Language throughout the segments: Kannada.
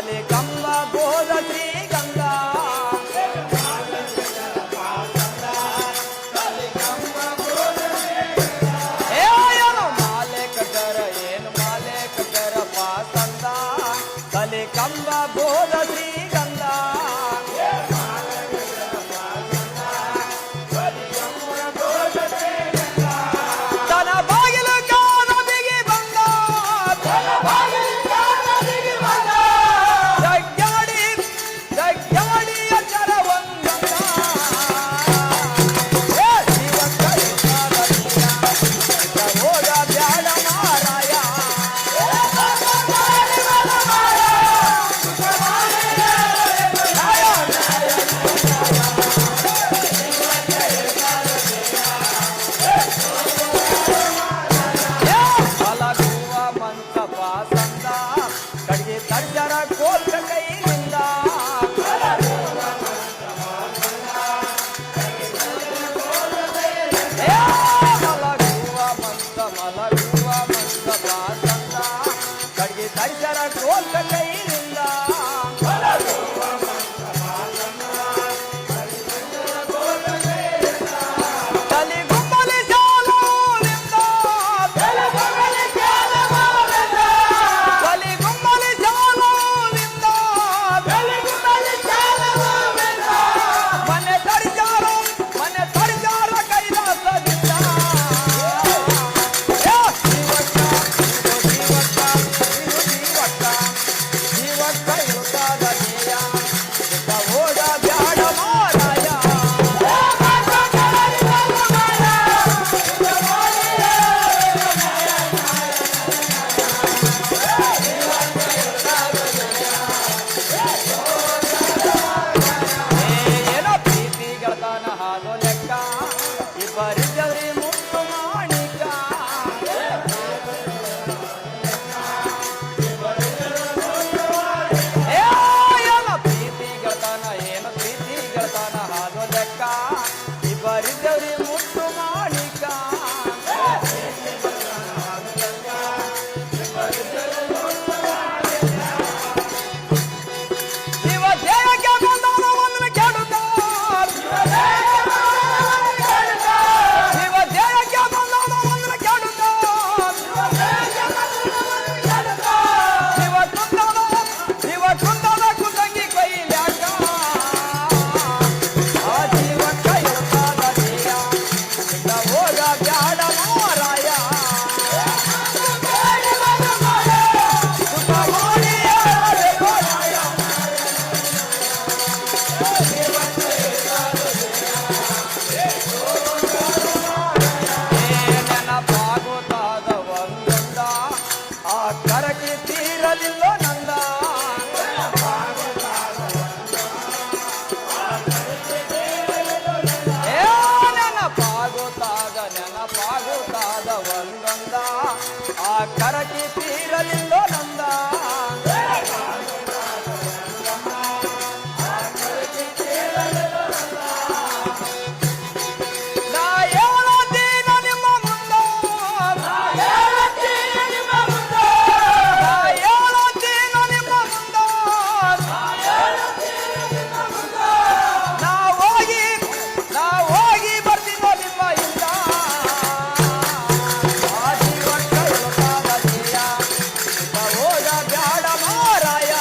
ಕಲಿಕಂಬ ಬೋಧ ಶ್ರೀಗಂಧ ಏನು ಮಾಲೆ ಕಟ್ಟರ ಏನು ಮಾಲೆ ಕಟ್ಟರ ಪಾಸಂದ ಕಲಿಕಂಬ ಬೋಧ ಶ್ರೀಗಂಧ ತನ ಬಾಗಿಲು ಕಾಣ ಬಿಗಿ ಬಂದ ಜಗ್ಗಾಡಿ ಜಗ್ಗಾಡಿ ಅಚರ ಒಂದಂದ ಹೋಗ ಬ್ಯಾಡ ಮಾರಾಯ ಮಲಗುವ ಮಂಟಪ ಸಂದ ಕಡೆಗೆ ತಜ್ಜರ ಕೋರ್ತ ಕೈಯಿಂದ ಮಲಗುವ ಮಂಟಪ ಸಂದ ಕಡೆಗೆ ತಜ್ಜರ ಕೋರ್ತ ಕೈಯಿಂದ ತಲೆಗುಂಬಲಿ ಜಾಲದಿಂದ ತಲೆಗುಂಬಲಿ ಜಾಲದಿಂದ ಮನೆ ತಡಿಜಾರ ಕೈಲಾಸದಿಂದ ಜೀವಕ್ಕ ಇರುತ್ತಾದ ನೀಯ ಹೋಗ ಬ್ಯಾಡ ಮಾರಾಯ ಏನೋ ಪ್ರೀತಿಗಳತನ ಹಾದು ಲೆಕ್ಕ ಇಬ್ಬರಿದ್ದವ್ರಿ ಮುತ್ತು ಮಾಣಿಕ ಏನೋ ಪ್ರೀತಿಗಳತನ ಹಾದು ಲೆಕ್ಕ ಇಬ್ಬರಿದ್ದವ್ರಿ ಮುತ್ತು ಮಾಣಿಕ ಶಿವ ದೇಹಕ್ಕೆ ಬಂದವನು ಒಂದನ್ನು ಕೆಡುತ್ತ ಶಿವ ದೇಹಕ್ಕೆ ಬಂದವನು ಒಂದನ್ನು ಕೆಡುತ್ತ ಶಿವ ಕುಂದದ ಕುಂದಂಗಿ ಕೈಲ್ಯಾಕ ಆ ಜೀವಕ್ಕ ಇರುತ್ತಾದ ನೀಯ ಹೋಗ ಬ್ಯಾಡ ಮಾರಾಯ ಸುಖ ಮಾಡಿ ಮಾರಾಯ ನೆನಪಾಗುತ್ತಾದ ಒಂದೊಂದ ಆ ಕರಗಿ ತೀರಲಿಲ್ಲ ನಂದ ನೆನಪಾಗುತ್ತಾದ ಒಂದೊಂದ ಆ ಕರಗಿ ತೀರಲಿಲ್ಲ ನಂದ ನಾ ಹೇಳತೀನ ನಿಮ್ಮ ಮುಂದ ನಾ ಹೇಳತೀನ ನಿಮ್ಮ ಮುಂದ ನಾ ಹೋಗಿ ಬರ್ತೀನೋ ನಿಮ್ಮ ಹಿಂದ ಆ ಜೀವಕ್ಕ ಇರುತ್ತಾದ ನೀಯ ಹೋಗ ಬ್ಯಾಡ ಮಾರಾಯ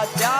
त्या